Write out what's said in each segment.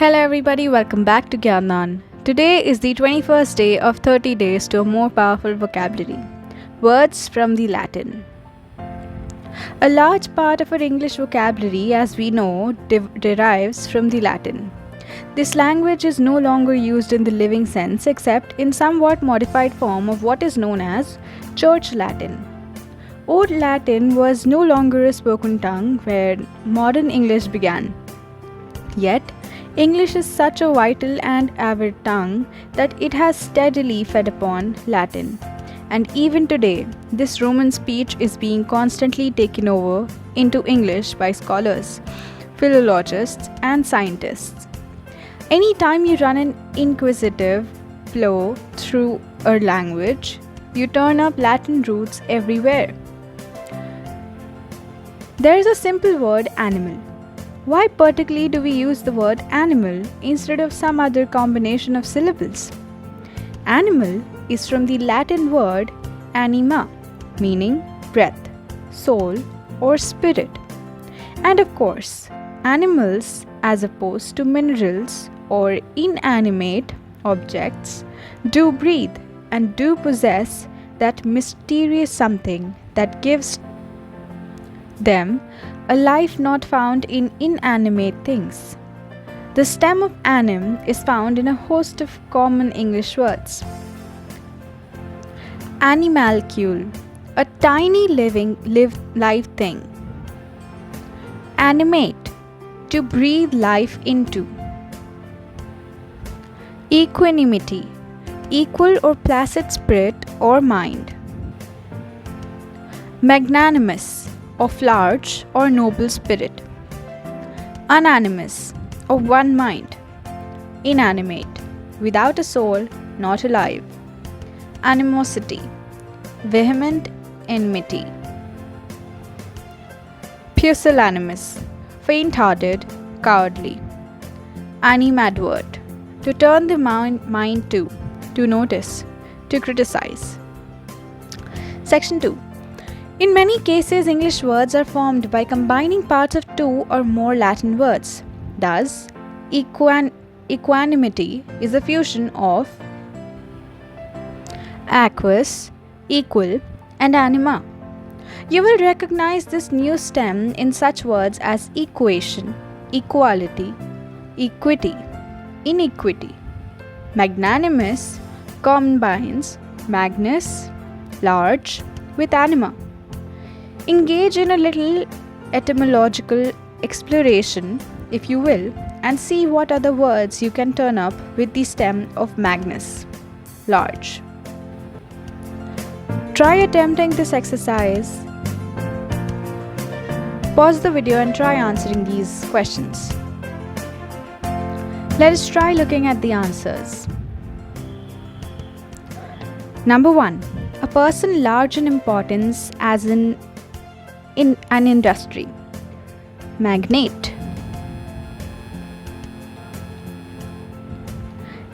Hello everybody, welcome back to Gyanan. Today is the 21st day of 30 days to a more powerful vocabulary. Words from the Latin. A large part of our English vocabulary, as we know, derives from the Latin. This language is no longer used in the living sense except in somewhat modified form of what is known as Church Latin. Old Latin was no longer a spoken tongue where modern English began. Yet, English is such a vital and avid tongue that it has steadily fed upon Latin. And even today, this Roman speech is being constantly taken over into English by scholars, philologists, and scientists. Anytime you run an inquisitive flow through a language, you turn up Latin roots everywhere. There is a simple word animal. Why particularly do we use the word animal instead of some other combination of syllables? Animal is from the Latin word anima, meaning breath, soul, or spirit. And of course, animals, as opposed to minerals or inanimate objects, do breathe and do possess that mysterious something that gives them a life not found in inanimate things. The stem of anim is found in a host of common English words. Animalcule, a tiny live thing. Animate, to breathe life into. Equanimity, equal or placid spirit or mind. Magnanimous, of large or noble spirit. Unanimous, of one mind. Inanimate, without a soul, not alive. Animosity, vehement enmity. Pusillanimous, faint-hearted, cowardly. Animadvert, to turn the mind to notice, to criticize. Section 2. In many cases, English words are formed by combining parts of two or more Latin words. Thus, equanimity is a fusion of aqueous, equal, and anima. You will recognize this new stem in such words as equation, equality, equity, inequity. Magnanimous combines magnus, large, with anima. Engage in a little etymological exploration, if you will, and see what other words you can turn up with the stem of magnus, large. Try attempting this exercise. Pause the video and try answering these questions. Let us try looking at the answers. Number 1. A person large in importance as in an industry. Magnate.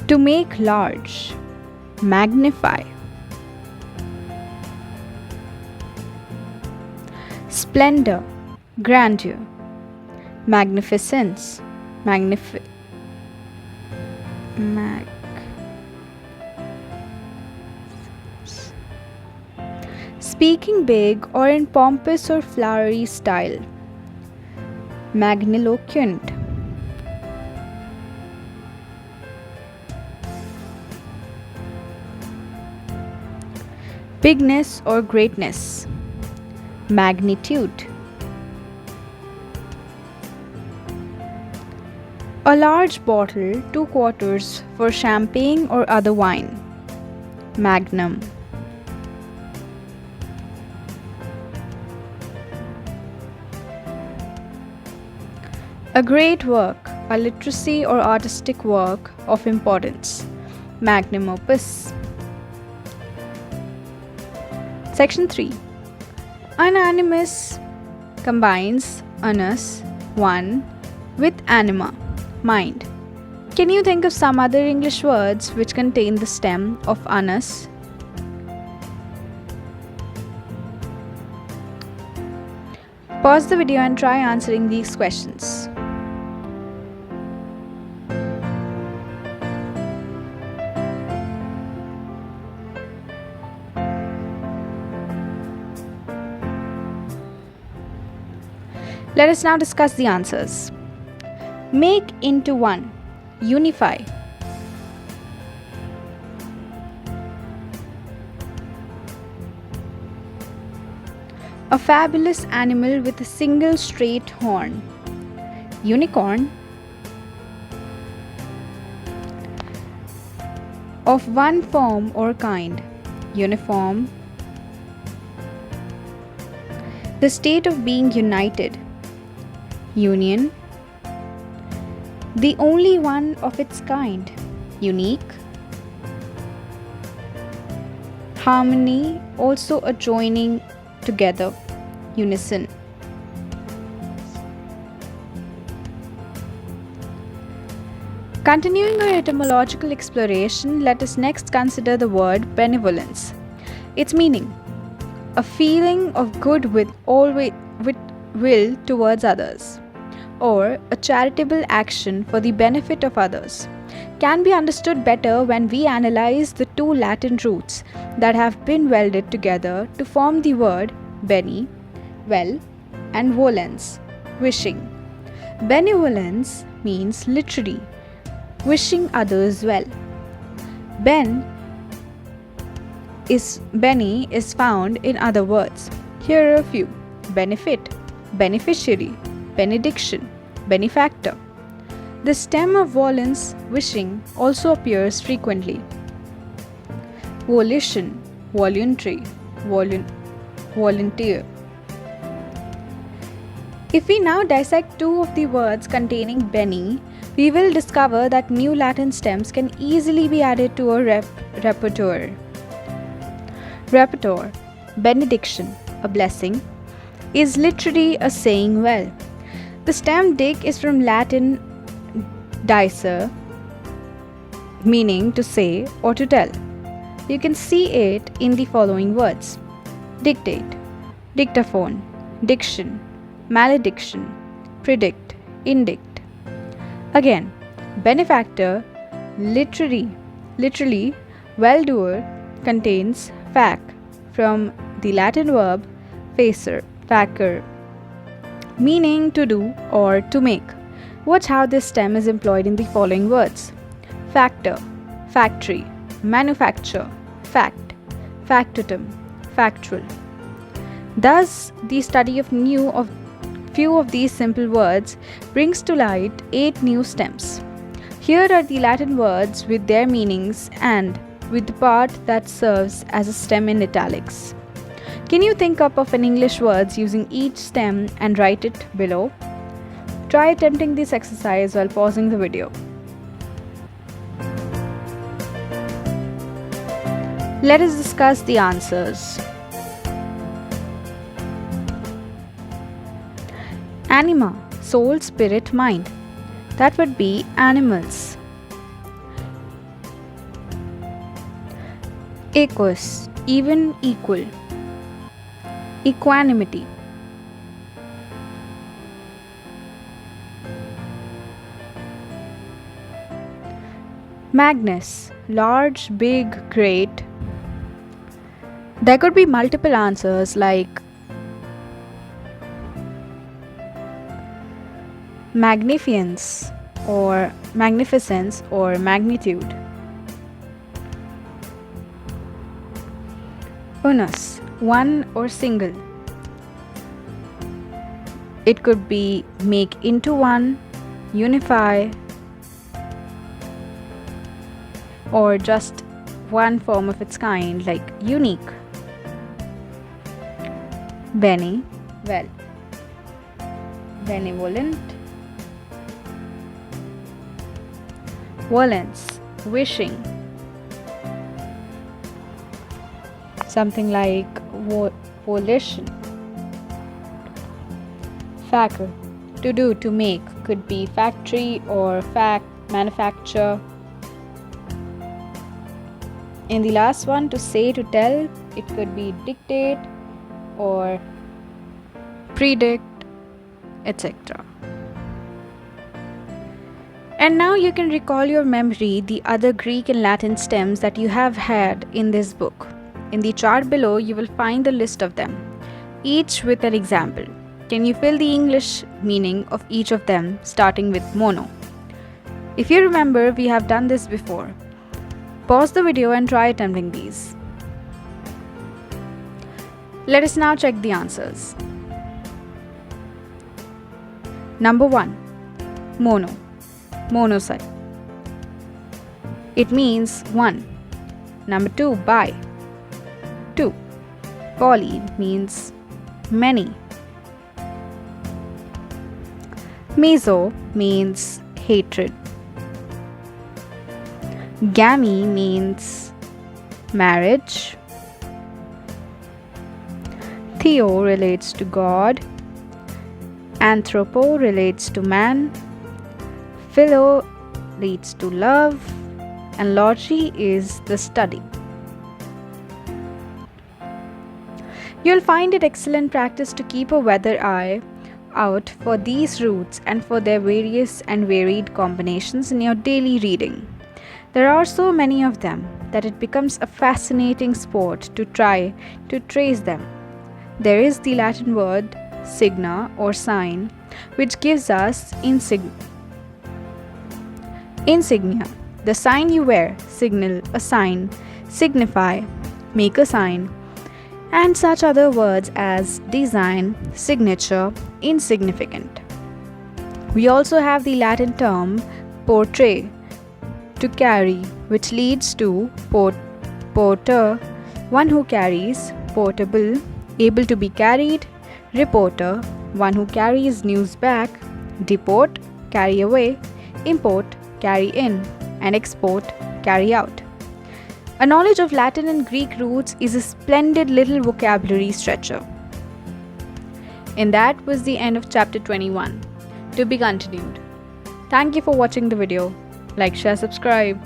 To make large. Magnify. Splendor, grandeur. Magnificence. Speaking big or in pompous or flowery style. Magniloquent. Bigness or greatness. Magnitude. A large bottle, 2 quarters for champagne or other wine. Magnum. A great work, a literacy or artistic work of importance. Magnum opus. Section 3. Unanimous combines anus, one, with anima, mind. Can you think of some other English words which contain the stem of anus? Pause the video and try answering these questions. Let us now discuss the answers. Make into one. Unify. A fabulous animal with a single straight horn. Unicorn. Of one form or kind. Uniform. The state of being united. Union. The only one of its kind. Unique. Harmony, also a joining together. Unison. Continuing our etymological exploration, let us next consider the word benevolence. Its meaning: a feeling of good with will towards others, or a charitable action for the benefit of others, can be understood better when we analyze the two Latin roots that have been welded together to form the word bene, well, and volens, wishing. Benevolence means literally wishing others well. Bene is found in other words. Here are a few: benefit, beneficiary, benediction, benefactor. The stem of volens, wishing, also appears frequently. Volition, voluntary, volunteer. If we now dissect two of the words containing bene, we will discover that new Latin stems can easily be added to a repertoire. Repertoire, benediction, a blessing, is literally a saying well. The stem dic is from Latin dicere, meaning to say or to tell. You can see it in the following words: dictate, dictaphone, diction, malediction, predict, indict. Again, benefactor, literally well-doer, contains fac from the Latin verb facere, meaning to do or to make. Watch how this stem is employed in the following words: factor, factory, manufacture, fact, factotum, factual. Thus, the study of few of these simple words brings to light 8 new stems. Here are the Latin words with their meanings and with the part that serves as a stem in italics. Can you think up of an English words using each stem and write it below? Try attempting this exercise while pausing the video. Let us discuss the answers. Anima, soul, spirit, mind. That would be animals. Equus, even, equal. Equanimity. Magnus, large, big, great. There could be multiple answers like magnificence or magnitude. Unus, one or single. It could be make into one, unify, or just one form of its kind like unique. Bene, well. Benevolent. Volens, wishing. Something like volition. Factor, to do, to make, could be factory or manufacture. In the last one, to say, to tell, it could be dictate or predict, etc. And now you can recall your memory the other Greek and Latin stems that you have had in this book. In the chart below, you will find the list of them, each with an example. Can you fill the English meaning of each of them, starting with mono? If you remember, we have done this before. Pause the video and try attempting these. Let us now check the answers. Number 1. Mono. Monocyte. It means one. Number 2. Bi. 2. Poly means many. Meso means hatred. Gami means marriage. Theo relates to God. Anthropo relates to man. Philo leads to love. And logi is the study. You'll find it excellent practice to keep a weather eye out for these roots and for their various and varied combinations in your daily reading. There are so many of them that it becomes a fascinating sport to try to trace them. There is the Latin word signa or sign, which gives us insignia. The sign you wear, signal, a sign, signify, make a sign, and such other words as design, signature, insignificant. We also have the Latin term portray, to carry, which leads to porter, one who carries, portable, able to be carried, reporter, one who carries news back, deport, carry away, import, carry in, and export, carry out. A knowledge of Latin and Greek roots is a splendid little vocabulary stretcher. And that was the end of chapter 21. To be continued. Thank you for watching the video. Like, share, subscribe.